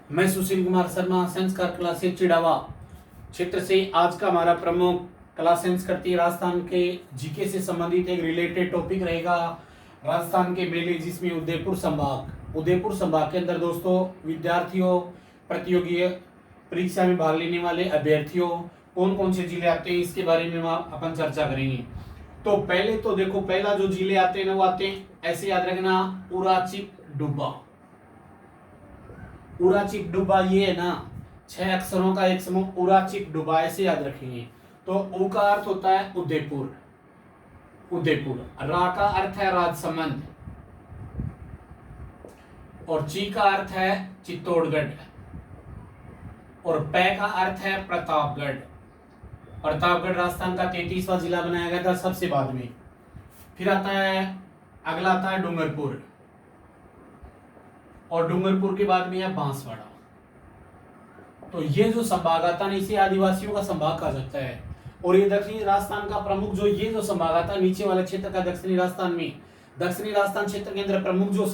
मैं सुशील कुमार शर्मा संस्कार क्लासेस चिड़ावा क्षेत्र से आज का हमारा प्रमुख क्लासेस करती है राजस्थान के जीके से संबंधित एक रिलेटेड टॉपिक रहेगा राजस्थान के मेले, जिसमें उदयपुर संभाग के अंदर दोस्तों विद्यार्थियों, प्रतियोगी परीक्षा में भाग लेने वाले अभ्यर्थियों कौन कौन से जिले आते हैं, इसके बारे में अपन चर्चा करेंगे। तो पहले तो देखो, पहला जो जिले आते हैं ना वो आते हैं, ऐसे याद रखना, उराचिक डुब्बा, ये है ना 6 अक्षरों का एक समूह, उराचिक डुब्बा, ऐसे याद रखेंगे। तो उ का अर्थ होता है उदयपुर, रा का अर्थ है राजसमंद, और ची का अर्थ है चित्तौड़गढ़, और पै का अर्थ है प्रतापगढ़ राजस्थान का 33वां जिला बनाया गया था सबसे बाद में। फिर आता है, अगला आता है डूंगरपुर, और डूंगरपुर के बाद में है बांसवाड़ा। तो ये जो संभाग आता है, इसे आदिवासियों का संभाग कहा जाता है। और ये दक्षिणी राजस्थान का प्रमुख जो ये जो संभाग आता है नीचे वाले क्षेत्र का, दक्षिणी राजस्थान क्षेत्र के अंदर प्रमुख जो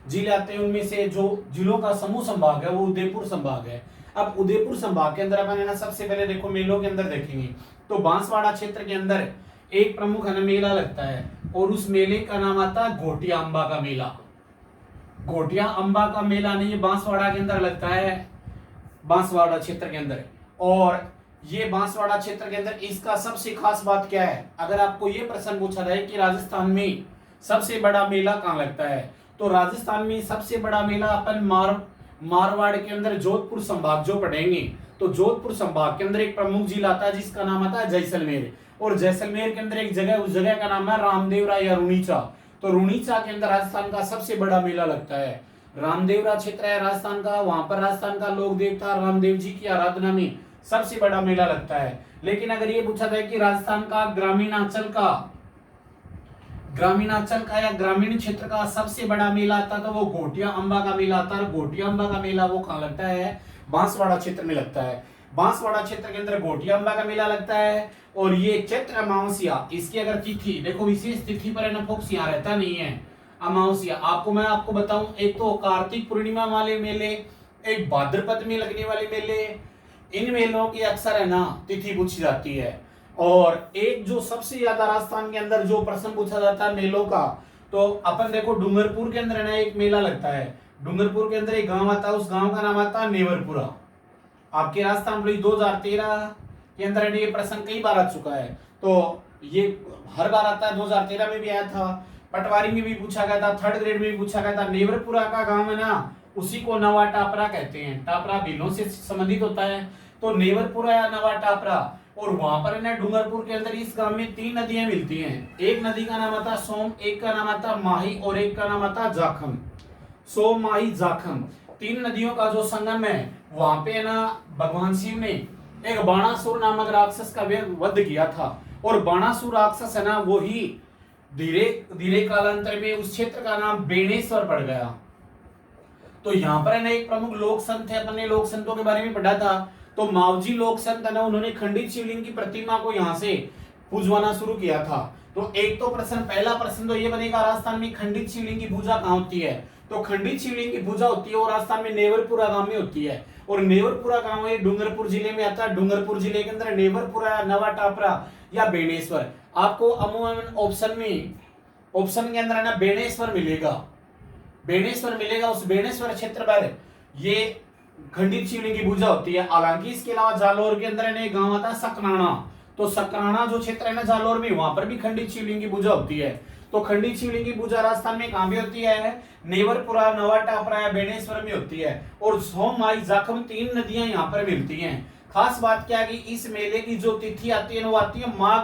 जिले आते हैं उनमें से जो जिलों का समूह संभाग है वो उदयपुर संभाग है। अब उदयपुर संभाग के अंदर अपन है ना, सबसे पहले देखो मेलों के अंदर देखेंगे तो बांसवाड़ा क्षेत्र के अंदर एक प्रमुख है ना मेला लगता है, और उस मेले का नाम आता है घोटिया अंबा का मेला। घोटिया अंबा का मेला नहीं, ये बांसवाड़ा के अंदर लगता है, बांसवाड़ा क्षेत्र के अंदर। और ये बांसवाड़ा क्षेत्र के अंदर इसका सबसे खास बात क्या है, अगर आपको ये प्रश्न पूछा जाए कि राजस्थान में सबसे बड़ा मेला कहाँ लगता है, तो राजस्थान में सबसे बड़ा मेला अपन मारवाड़ के अंदर जोधपुर संभाग जो पढ़ेंगे, तो जोधपुर संभाग के अंदर एक प्रमुख जिला आता है जिसका नाम आता है जैसलमेर, और जैसलमेर के अंदर एक जगह, उस जगह का नाम है रामदेवरा या रुणीचा। तो रुणीचा के अंदर राजस्थान का सबसे बड़ा मेला लगता है। रामदेवरा क्षेत्र है राजस्थान का, वहां पर राजस्थान का लोक देवता रामदेव जी की आराधना में सबसे बड़ा मेला लगता है। लेकिन अगर ये पूछा जाए कि राजस्थान का ग्रामीणांचल का या ग्रामीण क्षेत्र का सबसे बड़ा मेला आता है तो वो घोटिया अंबा का मेला आता है। घोटिया अंबा का मेला वो कहाँ लगता है, बांसवाड़ा क्षेत्र में लगता है। बांसवाड़ा क्षेत्र के अंदर घोटिया अंबा का मेला लगता है। और ये चैत्र अमावस्या, इसकी अगर तिथि देखो, विशेष तिथि पर फोकस यहाँ रहता नहीं है। अमावस्या मैं आपको बताऊं, एक तो कार्तिक पूर्णिमा वाले मेले, एक भाद्रपद में लगने वाले मेले, इन मेलों की अक्सर है ना तिथि पूछी जाती है। और एक जो सबसे ज्यादा राजस्थान के अंदर जो प्रश्न पूछा जाता है मेलों का, तो अपन देखो डूंगरपुर के अंदर है ना एक मेला लगता है। डूंगरपुर के अंदर एक गांव आता है, उस गांव का नाम आता है नेवरपुरा। आपके राजस्थान पुलिस 2013 के अंदर ये प्रश्न कई बार आ चुका है, तो ये हर बार आता है। 2013 में भी आया था, पटवारी में भी पूछा गया था, 3rd ग्रेड में भी पूछा गया था। नेवरपुरा का गांव है ना, उसी को नवा टापरा कहते हैं। टापरा भीलों से संबंधित होता है, तो नेवरपुरा या नवा टापरा। और वहां पर है ना डूंगरपुर के अंदर इस गांव में 3 नदियां मिलती हैं। एक नदी का नाम आता सोम, एक का नाम आता माही, और एक का नाम आता जाखम। सोम, माही, जाखम, 3 नदियों का जो संगम है, वहां पे है ना भगवान शिव ने एक बाणासुर नामक राक्षस का वध किया था। और बाणासुर राक्षस है ना, वो ही धीरे धीरे कालांतर में उस क्षेत्र का नाम बेणेश्वर पड़ गया। तो यहाँ पर है ना एक प्रमुख लोक संत है, अपने लोक संतों के बारे में पढ़ा था। तो मावजी लोक संत है ना, उन्होंने खंडित शिवलिंग की प्रतिमा को यहाँ से पूजवाना शुरू किया था। तो एक तो पहला प्रश्न तो ये बनेगा, राजस्थान में खंडित शिवलिंग की पूजा कहाँ होती है, तो खंडित शिवलिंग की पूजा होती है वो राजस्थान में नेवरपुरा गांव में होती है। और नेवरपुरा गांव है डूंगरपुर जिले में आता है। डूंगरपुर जिले के अंदर नेवरपुरा, नवा टापरा या बेणेश्वर, आपको अमूमन ऑप्शन के अंदर है ना बेणेश्वर मिलेगा। उस बेणेश्वर क्षेत्र पर ये खंडित शिवलिंग की पूजा होती है। हालांकि इसके अलावा जालोर के अंदर है गांव आता है सकराना, तो सकराना जो क्षेत्र है ना जालोर में, वहां पर भी खंडित शिवलिंग की पूजा होती है। तो खंडित शिवलिंग की पूजा राजस्थान में कहां भी होती है, नेवरपुरा, नवा टापरा या बेणेश्वर में होती है। और सोम, माई, जाखम 3 नदियां यहाँ पर मिलती हैं। खास बात क्या है कि इस मेले की जो तिथि आती है वो आती है माघ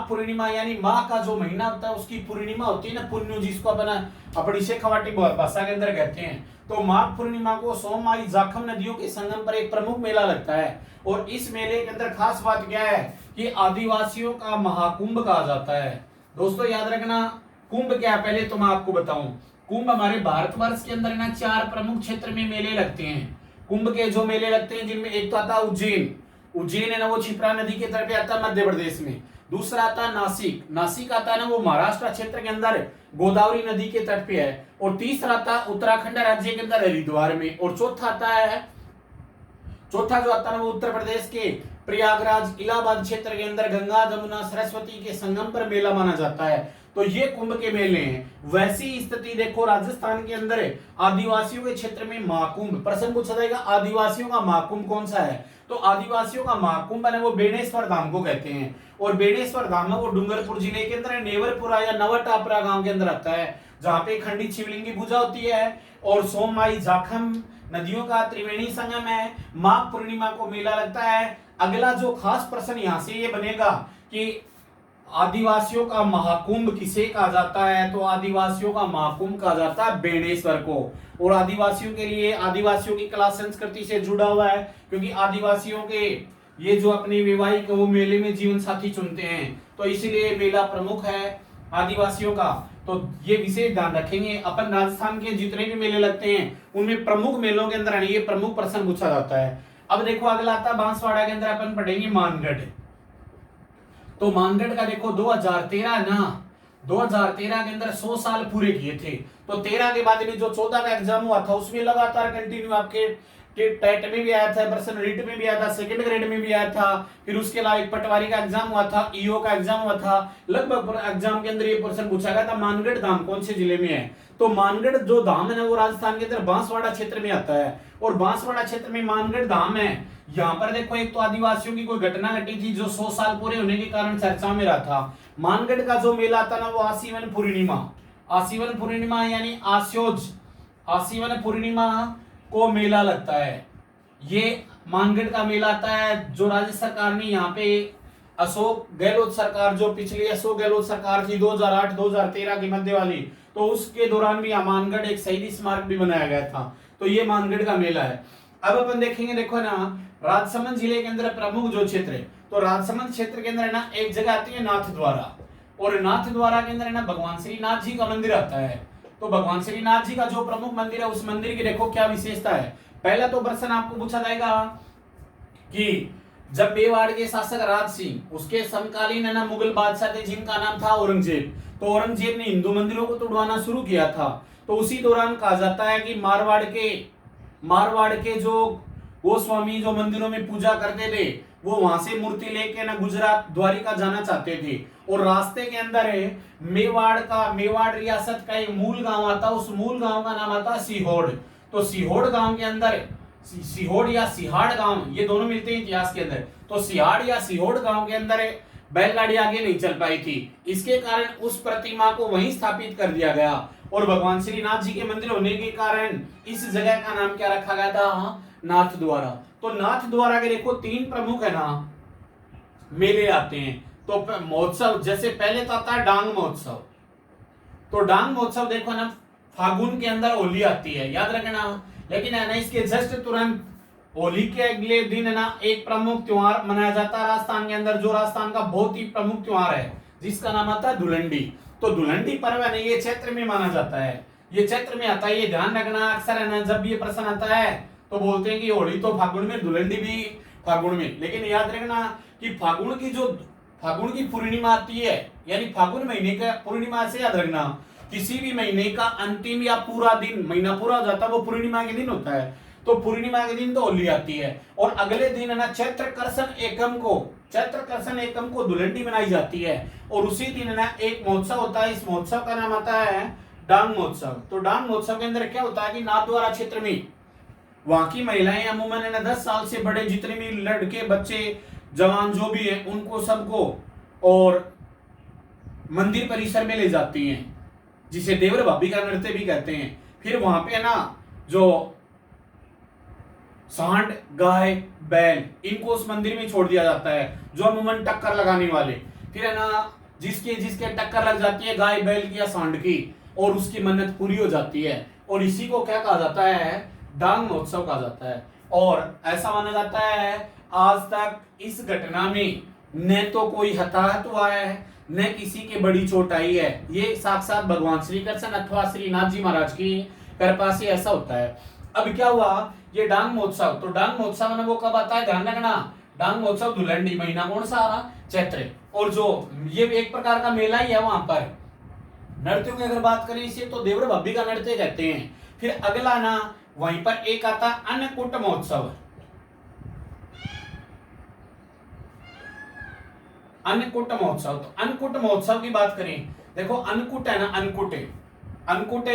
पूर्णिमा, यानी माघ का जो महीना होता है उसकी पूर्णिमा होती है ना, पुण्य, जिसको अपनी शेखवाटी भाषा के अंदर कहते हैं। तो माघ पूर्णिमा को सोम, माई, जाखम नदियों के संगम पर एक प्रमुख मेला लगता है। और इस मेले के अंदर खास बात क्या है कि आदिवासियों का महाकुंभ कहा जाता है। दोस्तों याद रखना, कुंभ क्या है पहले तो मैं आपको बताऊं। कुंभ हमारे भारतवर्ष के अंदर ना 4 प्रमुख क्षेत्र में मेले लगते हैं। कुंभ के जो मेले लगते हैं जिनमें एक तो आता है उज्जैन है ना, वो क्षिप्रा नदी के तट पे आता है मध्य प्रदेश में। दूसरा आता है नासिक, नासिक आता है ना वो महाराष्ट्र क्षेत्र के अंदर गोदावरी नदी के तट पे है। और तीसरा आता है उत्तराखंड राज्य के अंदर हरिद्वार में। और चौथा जो आता है वो उत्तर प्रदेश के प्रयागराज इलाहाबाद क्षेत्र के अंदर गंगा जमुना सरस्वती के संगम पर मेला माना जाता है। तो ये कुंभ के मेले हैं। वैसी स्थिति देखो राजस्थान के अंदर आदिवासियों के क्षेत्र में महाकुंभ, प्रश्न पूछा जाएगा आदिवासियों का महाकुंभ कौन सा है, तो आदिवासियों का महाकुंभ है वो बेणेश्वर धाम को कहते हैं। और बेणेश्वर धाम है वो डूंगरपुर जिले के अंदर नेवरपुरा या नवटापरा गांव के अंदर आता है, जहां पे खंडित शिवलिंग की पूजा होती है। और सोममाई जाखम नदियों का त्रिवेणी संगम है। माघ पूर्णिमा को मेला लगता है। अगला जो खास प्रश्न यहां से ये बनेगा कि आदिवासियों का महाकुंभ किसे कहा जाता है, तो आदिवासियों का महाकुंभ कहा जाता है बेणेश्वर को। और आदिवासियों के लिए आदिवासियों की कला संस्कृति से जुड़ा हुआ है, क्योंकि आदिवासियों के ये जो अपने वैवाहिक वो मेले में जीवन साथी चुनते हैं, तो इसीलिए मेला प्रमुख है आदिवासियों का। तो ये विशेष ध्यान रखेंगे। अपन राजस्थान के जितने भी मेले लगते हैं उनमें प्रमुख मेलों के अंदर ये प्रमुख प्रश्न पूछा जाता है। अब देखो अगला आता है बांसवाड़ा के अंदर अपन पढ़ेंगे मानगढ़। तो मानगढ़ का देखो 2013 ना 2013 के अंदर 100 साल पूरे किए थे। तो 13 के बाद में जो 14 का एग्जाम हुआ था उसमें लगातार कंटिन्यू आपके टेट में भी आया था, पर्सन रिट में भी आया था, सेकंड ग्रेड में भी आया था। फिर उसके अलावा एक पटवारी का एग्जाम हुआ था, ईओ का एग्जाम हुआ था। लगभग एग्जाम के अंदर ये प्रश्न पूछा गया था मानगढ़ धाम कौन से जिले में है। तो मानगढ़ जो धाम है ना वो राजस्थान के अंदर बांसवाड़ा क्षेत्र में आता है। और बांसवाड़ा क्षेत्र में मानगढ़ धाम है। यहाँ पर देखो एक तो आदिवासियों की कोई घटना घटी थी जो 100 साल पूरे होने के कारण चर्चा में रहा था। मानगढ़ का जो मेला आता ना वो आसीवन पूर्णिमा यानी आसीवन पूर्णिमा को मेला लगता है। ये मानगढ़ का मेला आता है जो राज्य सरकार ने यहाँ पे अशोक गहलोत सरकार, जो पिछली अशोक गहलोत सरकार थी 2008-2013 के मध्य वाली, तो उसके दौरान भी मानगढ़ एक शहीद स्मारक भी बनाया गया था। तो ये मानगढ़ का मेला है। अब अपन देखेंगे देखो ना राजसमंद जिले के अंदर प्रमुख जो क्षेत्र है, तो राजसमंद क्षेत्र के अंदर ना एक जगह आती है नाथ द्वारा। और नाथ द्वारा के अंदर ना भगवान श्री नाथ जी का मंदिर आता है। तो भगवान श्री नाथ जी का जो प्रमुख मंदिर है उस मंदिर की देखो क्या विशेषता है। पहला तो प्रश्न आपको पूछा जाएगा कि जब मेवाड़ के शासक राज सिंह उसके समकालीन है ना मुगल बादशाह थे जिनका नाम था औरंगजेब, तो औरंगजेब ने हिंदू मंदिरों को तोड़वाना शुरू किया था। तो उसी दौरान कहा जाता है कि मारवाड़ के जो गोस्वामी जो मंदिरों में पूजा करते थे वो वहां से मूर्ति लेके ना गुजरात द्वारिका जाना चाहते थे। और रास्ते के अंदर है मेवाड़ रियासत का एक मूल गांव आता, उस मूल गांव का नाम आता सीहोड़। तो सीहोड़ गांव के अंदर सीहोड़ या सिहाड़ गांव ये दोनों मिलते हैं इतिहास के अंदर। तो सिहाड़ या सीहोड़ गांव के अंदर बैलगाड़ी आगे नहीं चल पाई थी, इसके कारण उस प्रतिमा को वहीं स्थापित कर दिया गया। और भगवान श्री नाथ जी के मंदिर होने के कारण इस जगह का नाम क्या रखा गया था, नाथ द्वारा। तो नाथ द्वारा के देखो 3 प्रमुख है ना मेले आते हैं। तो महोत्सव जैसे पहले तो आता है डांग महोत्सव। तो डांग महोत्सव देखो ना फागुन के अंदर होली आती है, याद रखना। लेकिन है ना इसके जस्ट तुरंत होली के अगले दिन है ना एक प्रमुख त्योहार मनाया जाता है राजस्थान के अंदर, जो राजस्थान का बहुत ही प्रमुख त्योहार है जिसका नाम आता है धुलंडी। तो धुलंडी पर्व है ना ये चैत्र में माना जाता है, ये चैत्र में आता है। ये ध्यान रखना अक्सर है ना जब ये प्रश्न आता है तो बोलते हैं कि होली तो फागुन में, धुलंडी भी फागुन में। लेकिन याद रखना कि फागुन की पूर्णिमा आती है, यानी फागुन महीने का पूर्णिमा से याद रखना किसी भी महीने का अंतिम या पूरा दिन, महीना पूरा हो जाता है वो पूर्णिमा के दिन होता है। तो पूर्णिमा के दिन तो होली आती है और अगले दिन है ना चैत्र कर्षण एकम को धुलंडी मनाई जाती है। और उसी दिन है ना एक महोत्सव होता है, इस महोत्सव का नाम आता है डांग महोत्सव। तो डांग महोत्सव के अंदर क्या होता है कि नाथद्वारा क्षेत्र में वहां की महिलाएं अमूमन है ना 10 साल से बड़े जितने भी लड़के बच्चे जवान जो भी है उनको सबको और मंदिर परिसर में ले जाती हैं, जिसे देवर भाभी का नृत्य भी कहते हैं। फिर वहां पे है ना जो सांड गाय बैल इनको उस मंदिर में छोड़ दिया जाता है, जो अमूमन टक्कर लगाने वाले। फिर है ना जिसके टक्कर लग जाती है गाय बैल की या सांड की, और उसकी मन्नत पूरी हो जाती है। और इसी को क्या कहा जाता है, डांग महोत्सव कहा जाता है। और ऐसा माना जाता है आज तक इस घटना में न तो कोई हताहत हुआ है न किसी के बड़ी चोट आई है। ये साक्षात भगवान श्री कृष्ण अथवा श्री नाथ जी महाराज की कृपा से ऐसा होता है। अब क्या हुआ, ये डांग महोत्सव, तो डांग महोत्सव ना वो कब आता है, ध्यान रखना डांग महोत्सव धुलंडी महीना कौन सा आ रहा, चैत्र। और जो ये एक प्रकार का मेला ही है। वहां पर नृत्यों की अगर बात करें इसे तो देवर भब्बी का नृत्य कहते हैं। फिर अगला ना वहीं पर एक आता अन्नकूट महोत्सव। अन्नकूट महोत्सव, तो अन्नकूट महोत्सव की बात करें, देखो अन्नकूट है ना, अन्नकूट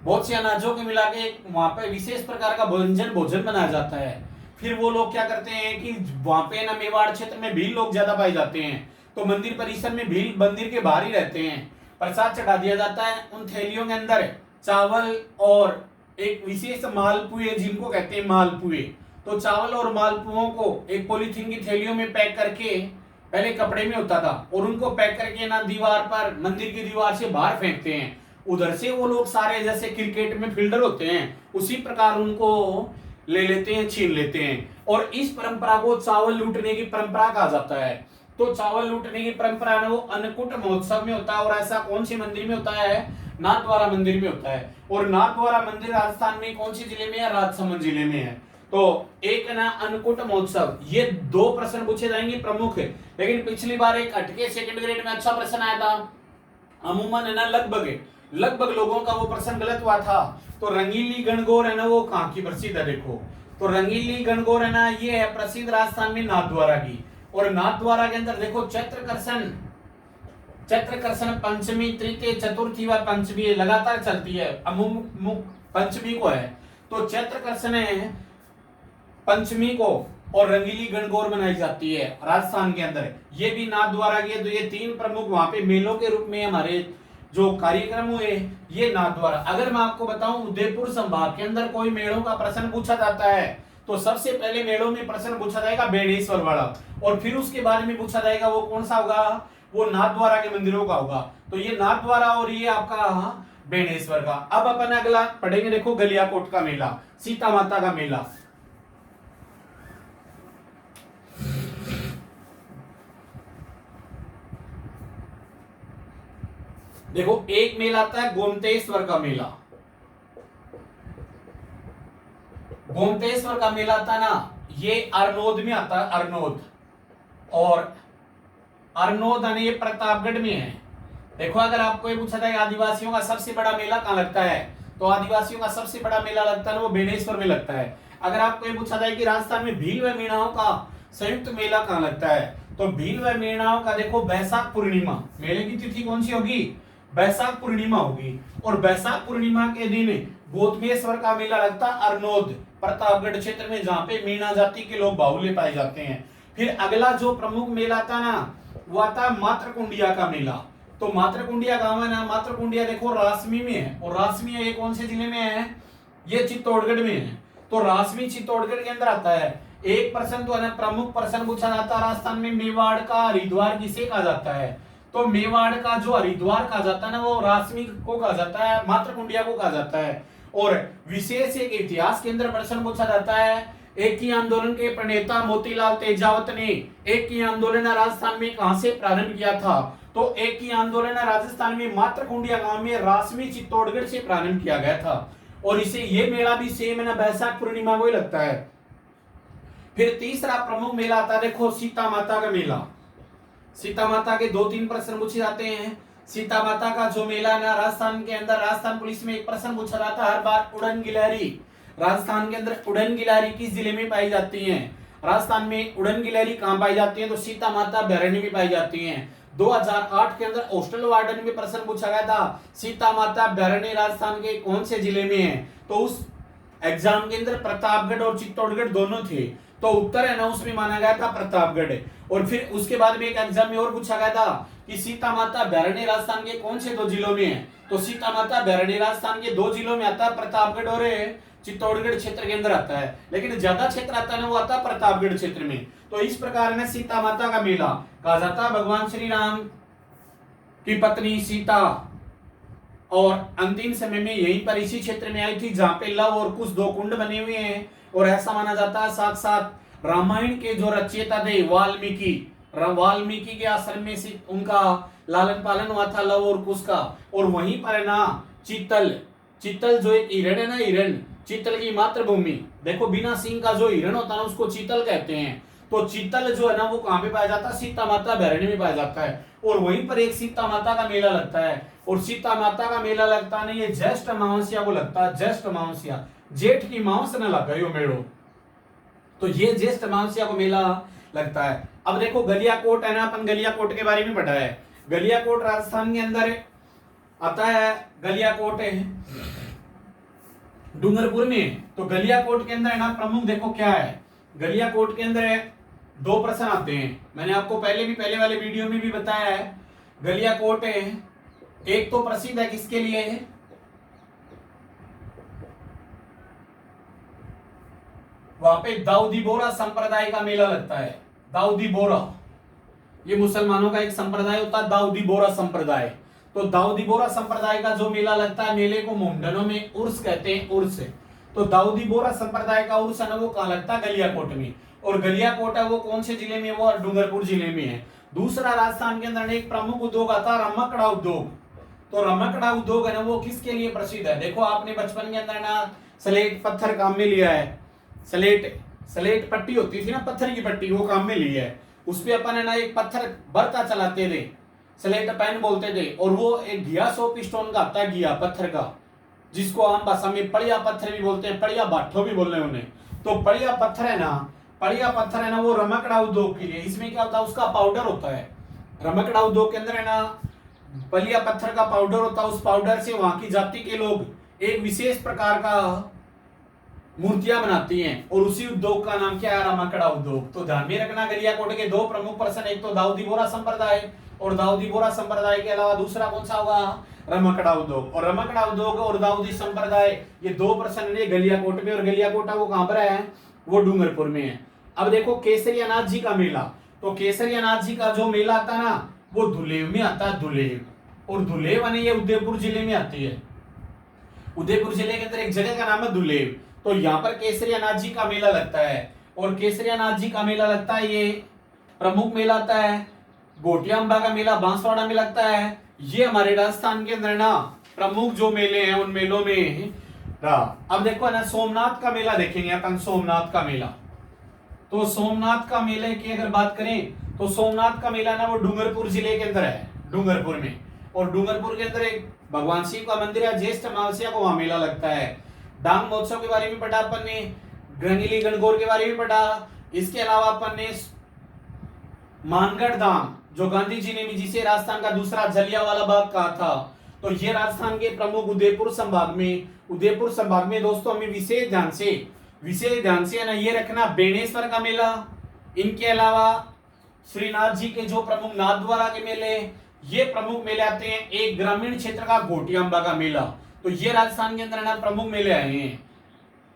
बहुत सी अनाजों के मिला के वहां पे विशेष प्रकार का भोजन बनाया जाता है। फिर वो लोग क्या करते हैं कि वहां पे ना मेवाड़ क्षेत्र में भील लोग ज्यादा पाए जाते हैं, तो मंदिर परिसर में भील मंदिर के बाहर ही रहते हैं। प्रसाद चढ़ा दिया जाता है। उन थैलियों के अंदर चावल और एक विशेष मालपुए, जिनको कहते हैं मालपुए, तो चावल और मालपुओं को एक पॉलीथीन की थैलियों में पैक करके, पहले कपड़े में होता था, और उनको पैक करके ना दीवार पर, मंदिर की दीवार से बाहर फेंकते हैं। उधर से वो लोग सारे जैसे क्रिकेट में फील्डर होते हैं उसी प्रकार उनको ले लेते हैं, छीन लेते हैं। और इस परंपरा को चावल लूटने की परंपरा कहा जाता है। तो चावल लूटने की परंपरा ना वो अन्नकूट महोत्सव में होता है। और ऐसा कौन से मंदिर में होता है, नाथद्वारा मंदिर में होता है। और नाथद्वारा मंदिर राजस्थान में कौन सी जिले में है, राजसमंद जिले में है। तो एक ना अन्नकूट महोत्सव, ये 2 प्रश्न पूछे जाएंगे प्रमुख। लेकिन पिछली बार एक हटके सेकंड ग्रेड में अच्छा प्रश्न आया था, अमूमन है ना लगभग लोगों का वो प्रश्न गलत हुआ था। तो रंगीली गणगौर है ना, वो कहाँ की प्रसिद्ध है, देखो तो रंगीली गणगौर है ना, ये है प्रसिद्ध राजस्थान में नाथद्वारा की। और नाथद्वारा के अंदर देखो चैत्रकर्षण पंचमी, तृतीय, चतुर्थी व पंचमी लगातार चलती है, पंचमी को है। तो चैत्रकर्षण है पंचमी को, और रंगीली गणगौर मनाई जाती है राजस्थान के अंदर, ये भी नाथद्वारा की है। तो ये 3 प्रमुख वहां पे मेलों के रूप में हमारे जो कार्यक्रम हुए, ये नाथद्वारा। अगर मैं आपको बताऊं उदयपुर संभाग के अंदर कोई मेलों का प्रश्न पूछा जाता है, तो सबसे पहले मेलों में प्रश्न पूछा जाएगा बेणेश्वर वाला, और फिर उसके बारे में पूछा जाएगा वो कौन सा होगा, वो नाथद्वारा के मंदिरों का होगा। तो ये नाथद्वारा और ये आपका बेणेश्वर का। अब अपन अगला पढ़ेंगे, देखो गलियाकोट का मेला, सीता माता का मेला। देखो एक मेला आता है गोमतेश्वर का मेला। गोमतेश्वर का मेला आता है ना, ये अरनोद में आता है, अरनोद। और अरनोद ये प्रतापगढ़ में है। देखो अगर आपको ये पूछा जाए आदिवासियों का सबसे बड़ा मेला कहाँ लगता है, तो आदिवासियों का सबसे बड़ा मेला लगता है वो बेणेश्वर में लगता है। अगर आपको ये पूछा जाए कि राजस्थान में भील व मीणाओं का संयुक्त मेला कहाँ लगता है, तो भील व मीणाओं का देखो बैसाख पूर्णिमा, मेले की तिथि कौन सी होगी, बैसाख पूर्णिमा होगी। और बैसाख पूर्णिमा के दिन गोतमेश्वर का मेला लगता है अरनोद, प्रतापगढ़ क्षेत्र में, जहाँ पे मीणा जाति के लोग बाहुल्य पाए जाते हैं। फिर अगला जो प्रमुख मेला था ना, वो आता मातृकुंडिया का मेला। तो मातृकुंडिया गांव है ना, मातृकुंडिया देखो रासमी में है, और रासमी ये कौन से जिले में है, ये चित्तौड़गढ़ में है। तो रासमी चित्तौड़गढ़ के अंदर आता है। एक प्रश्न तो है ना प्रमुख प्रश्न पूछा जाता है राजस्थान में, मेवाड़ का हरिद्वार किसे कहा जाता है, तो मेवाड़ का जो हरिद्वार कहा जाता है ना, वो रासमी को कहा जाता है, मातृकुंडिया को कहा जाता है। और विशेष एक इतिहास के अंदर प्रश्न पूछा जाता है, एक ही आंदोलन के प्रणेता मोतीलाल तेजावत ने एक ही आंदोलन राजस्थान में कहां से प्रारंभ किया था, तो एक ही आंदोलन राजस्थान में मातृकुंडिया गांव में रासमी चित्तौड़गढ़ से प्रारंभ किया गया था। और इसे ये मेला भी सेम है ना, बैसाख पूर्णिमा को ही लगता है। फिर तीसरा प्रमुख मेला आता है देखो सीता माता का मेला। सीता माता के 2-3 प्रश्न पूछे जाते हैं। सीता माता का जो मेला है ना, राजस्थान के अंदर राजस्थान पुलिस में एक प्रश्न पूछा जाता है हर बार, उड़न गिलहरी राजस्थान के अंदर उड़न गिलहरी किस जिले में पाई जाती है, राजस्थान में उड़न गिलहरी कहां पाई जाती है, तो सीता माता भैरणी में पाई जाती है। 2008 के अंदर हॉस्टल वार्डन में प्रश्न पूछा गया था, सीता माता भैरणी राजस्थान के कौन से जिले में है, तो उस एग्जाम के अंदर प्रतापगढ़ और चित्तौड़गढ़ दोनों थे, तो उत्तर है ना उसमें माना गया था प्रतापगढ़। और फिर उसके बाद में एक एग्जाम में और पूछा गया था कि सीता माता भैरणी राजस्थान के कौन से 2 जिलों में है, तो सीता माता भैरणी राजस्थान के 2 जिलों में आता है, प्रतापगढ़ और चित्तौड़गढ़ क्षेत्र के अंदर आता है। लेकिन ज्यादा क्षेत्र आता है ना, वो आता है प्रतापगढ़ क्षेत्र में। तो इस प्रकार में सीता माता का मेला कहा जाता है भगवान श्री राम की पत्नी सीता और अंतिम समय में यहीं पर इसी क्षेत्र में आई थी, जहां पे लव और कुछ 2 कुंड बने हुए हैं। और ऐसा माना जाता है साथ रामायण के जो रचयिता थे वाल्मीकि के आश्रम में से उनका लालन पालन हुआ था लव और कुश का। और वहीं पर ना चीतल चीतल जो एक हिरण है ना, हिरण, चीतल की मातृभूमि, देखो बिना सींग का जो हिरण होता है ना उसको चीतल कहते हैं। तो चीतल जो है ना वो कहाँ पे पाया जाता है, सीता माता अभयारण्य में पाया जाता है। और वहीं पर एक सीता माता का मेला लगता है, और सीता माता का मेला लगता है ना ये ज्येष्ठ अमावस्या को लगता है, ज्येष्ठ अमावस्या, जेठ की मास न लगा यो मेड़ो, तो ये ज्येष्ठ अमावस्या को मेला लगता है। अब देखो गलियाकोट है ना, अपन गलियाकोट के बारे में पढ़ा है। गलियाकोट राजस्थान के अंदर आता है, गलियाकोट है डूंगरपुर में। तो गलियाकोट के अंदर है ना प्रमुख देखो क्या है, गलियाकोट के अंदर है 2 प्रश्न आते हैं, मैंने आपको पहले वाले वीडियो में भी बताया है। गलियाकोट है, एक तो प्रसिद्ध है किसके लिए है, वहां पे दाऊदी बोरा संप्रदाय का मेला लगता है। दाऊदी बोरा, ये मुसलमानों का एक संप्रदाय होता है दाऊदी बोरा संप्रदाय। तो दाऊदी बोरा संप्रदाय का जो मेला लगता है, मेले को मुंडनों में उर्स कहते हैं, उर्स। तो दाऊदी बोरा संप्रदाय का उर्स है ना वो कहाँ लगता है, गलियाकोट में। और गलियाकोट है वो कौन से जिले में, वो डूंगरपुर जिले में है। दूसरा राजस्थान के अंदर एक प्रमुख उद्योग आता है रमकड़ा उद्योग। तो रमकड़ा उद्योग है ना वो किसके लिए प्रसिद्ध है, देखो आपने बचपन के अंदर ना स्लेट पत्थर काम में लिया है, स्लेट पट्टी होती थी ना, पत्थर की पट्टी, वो काम में ली है। उस पे अपन है ना एक पत्थर बरता चलाते थे, स्लेट पेन बोलते थे। और वो एक घिया सोप स्टोन का आता है, घिया पत्थर का, जिसको आम भाषा में पड़िया पत्थर भी बोलते हैं, पड़िया बाठो भी बोल रहे हैं उन्हें। तो पड़िया पत्थर है ना, पड़िया पत्थर है ना वो रमकड़ा उद्योग के लिए। इसमें क्या होता है, उसका पाउडर होता है। रमकड़ा उद्योग के अंदर है ना पलिया पत्थर का पाउडर होता है, उस पाउडर से वहां की जाति के लोग एक विशेष प्रकार का मूर्तियां बनाती हैं, और उसी उद्योग का नाम क्या है, रमकड़ा उद्योग। तो ध्यान में रखना गलियाकोट के 2 प्रमुख प्रश्न, एक तो दाऊदी बोरा संप्रदाय, और दाऊदी बोरा संप्रदाय के अलावा दूसरा कौन सा होगा, रमकड़ा उद्योग। और रमकड़ा उद्योग और दाऊदी संप्रदाय, ये 2 प्रश्न है गलियाकोट में। और गलियाकोट वो कहां पर है, वो डूंगरपुर में है। अब देखो केसरिया नाथ जी का मेला, तो केसरिया नाथ जी का जो मेला आता है ना वो धुलेव में आता है, धुलेव। और धुलेव ये उदयपुर जिले में आती है। उदयपुर जिले के अंदर एक जगह का नाम है धुलेव। तो यहाँ पर केसरिया नाथ जी का मेला लगता है। और केसरिया नाथ जी का मेला लगता है, ये प्रमुख मेला आता है। गोटिया अम्बा का मेला बांसवाड़ा में लगता है। ये हमारे राजस्थान के अंदर ना प्रमुख जो मेले हैं उन मेलों में रहा। अब देखो ना सोमनाथ का मेला देखेंगे अपन, सोमनाथ का मेला। तो सोमनाथ का मेले की अगर बात करें तो सोमनाथ का मेला ना वो डूंगरपुर जिले के अंदर है, डूंगरपुर में। और डूंगरपुर के अंदर एक भगवान शिव का मंदिर है, ज्येष्ठ अमावस्या को वहां मेला लगता है। डांग महोत्सव के बारे में पढ़ा अपन ने, गंगली गणगौर के बारे में पढ़ा। इसके अलावा अपन ने मानगढ़ धाम जो गांधी जी ने भी, जिसे राजस्थान का दूसरा जलियांवाला बाग कहा था, तो ये राजस्थान के प्रमुख उदयपुर संभाग में दोस्तों हमें विशेष ध्यान से है ना ये रखना, बेणेश्वर का मेला। इनके अलावा श्रीनाथ जी के जो प्रमुख नाथद्वारा के मेले, ये प्रमुख मेले आते हैं। एक ग्रामीण क्षेत्र का घोटिया अम्बा का मेला, तो ये राजस्थान के अंदर ना प्रमुख मेले आए हैं।